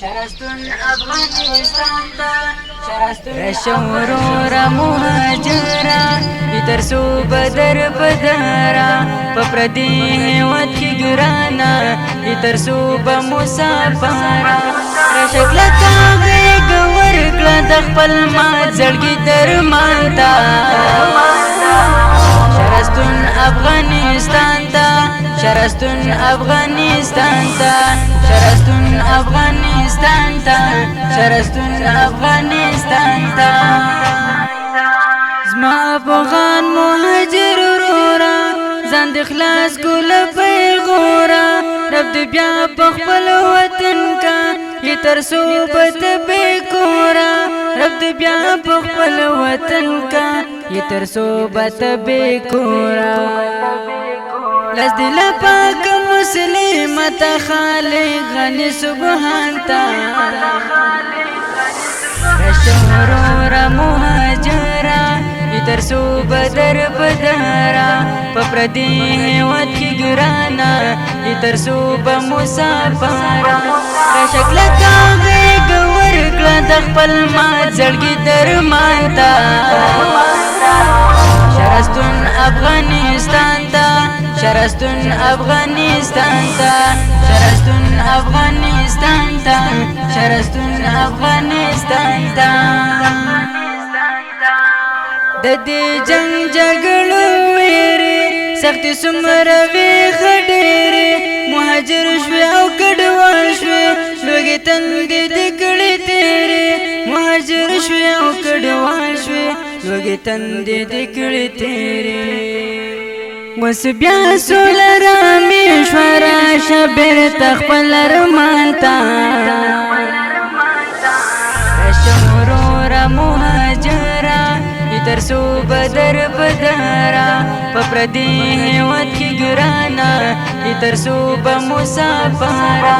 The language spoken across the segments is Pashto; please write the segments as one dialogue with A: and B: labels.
A: شرستون افغانستان ته
B: رشورورا مهاجرا ترسو بدر بدرا پپردی هیوت کی گرانا ترسو بمسافرا رشکلتا غیگ ورکلا دخپل ما زړګي درمان تا شرستون افغانستان تا شرستون افغانستان تا شرستون افغانستان تا شرستون افغانستان تا زما افغان مهاجر ورورا ځان د خلاص کول پیغورا رب دې بیا په خپل وطن کا یې تر صوبت به کورا رب دې بیا په خپل وطن کا یې تر صوبت به کورا لز دل پاک مسلمت خالق غنی سبحان تا رشورورا مهاجرا ترسو بدر بدرا پپردی هیوت کی گرانا ترسو بمسافرا رشکلتا غیگ ورکلا دخپل ما زړګي درمان تا شرستون افغانستان تا شرستون افغانستان تا شرستون افغانستان تا شرستون افغانستان تا د دې جنگ جګړو ویری سخت سمره وی خډېری مهاجر شوی او کډوال شوی لوګي تند دې کړي تیری مهاجر شوی او کډوال شوی لوګي تند دې کړي تیری وس بیا سولرا میشورا شبر تخپل رمانتا رشورورا مهاجرا ترسو بدر بدرا پپردی هیوت کی گرانا ترسو بمسافرا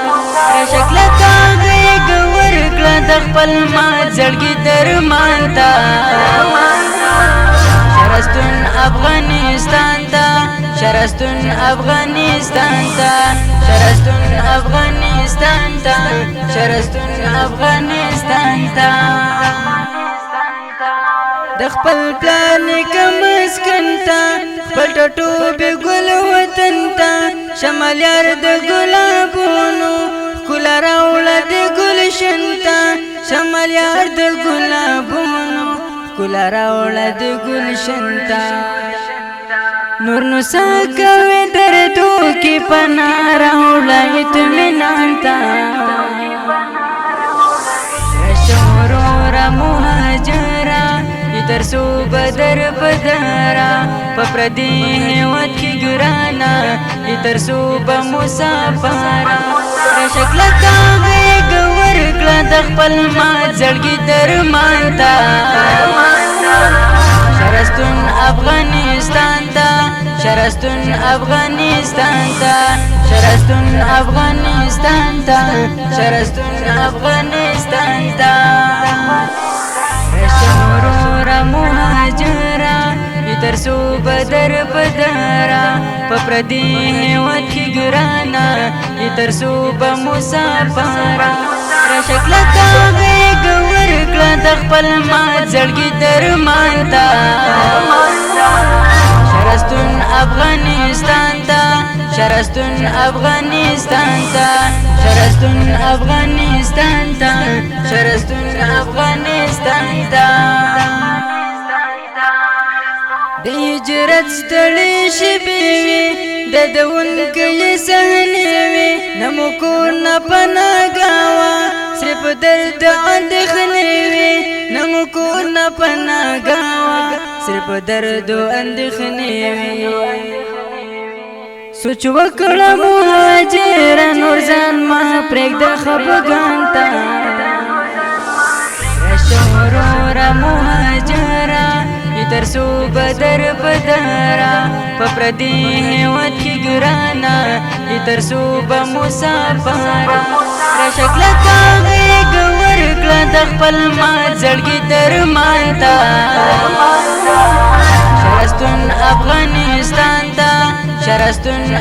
B: رشکلتا غیگ ورکلا دخپل ما زړګي درمان تا شرستون افغانستان تا شرستون افغانستان تا شرستون افغانستان تا شرستون افغانستان تا د خپل پلان کمس کنتا خپل ټوبه ګل وطن تا شمال یار د ګلابونو کلا راول د ګل شنتا شمال یار د ګلابونو کلا راول د ګل شنتا نور نو ساکوي دردو کې پنا راول اطمینان تا رشورورا مهاجرا ترسو بدر بدرا پپردی هیوت کی گرانا ترسو بمسافرا رشکلتا غیگ ورکلا دخپل ما زړګي درمان تا شرستون افغانستان تا شرستون افغانستان تا شرستون افغانستان تا شرستون افغانستان تا رشورورا مهاجرا ترسو بدر بدرا پپردی هیوت کی گرانا ترسو بمسافرا رشکلتا غیگ ورکلا دخپل ما زړګي درمان تا شرستون افغانستان تا شرستون افغانستان تا شرستون افغانستان تا شرستون افغانستان تا د هجرت ستړي شپې د دون کې سهنې وي نمو کور نه پناګاوا صرف درد اندېښنې وي نمو کور نه پناګاوا صرف درد اندېښنې وي سوچ وکړه مهاجر نور ځان ما پرېږده خفګان ته رشورورا مهاجرا ترسو بدر بدرا پپردی هیوت کی گرانا ترسو بمسافرا رشکلتا غیگ ورکلا دخپل ما زړګي درمان تا شرستون افغانستان تا شرستون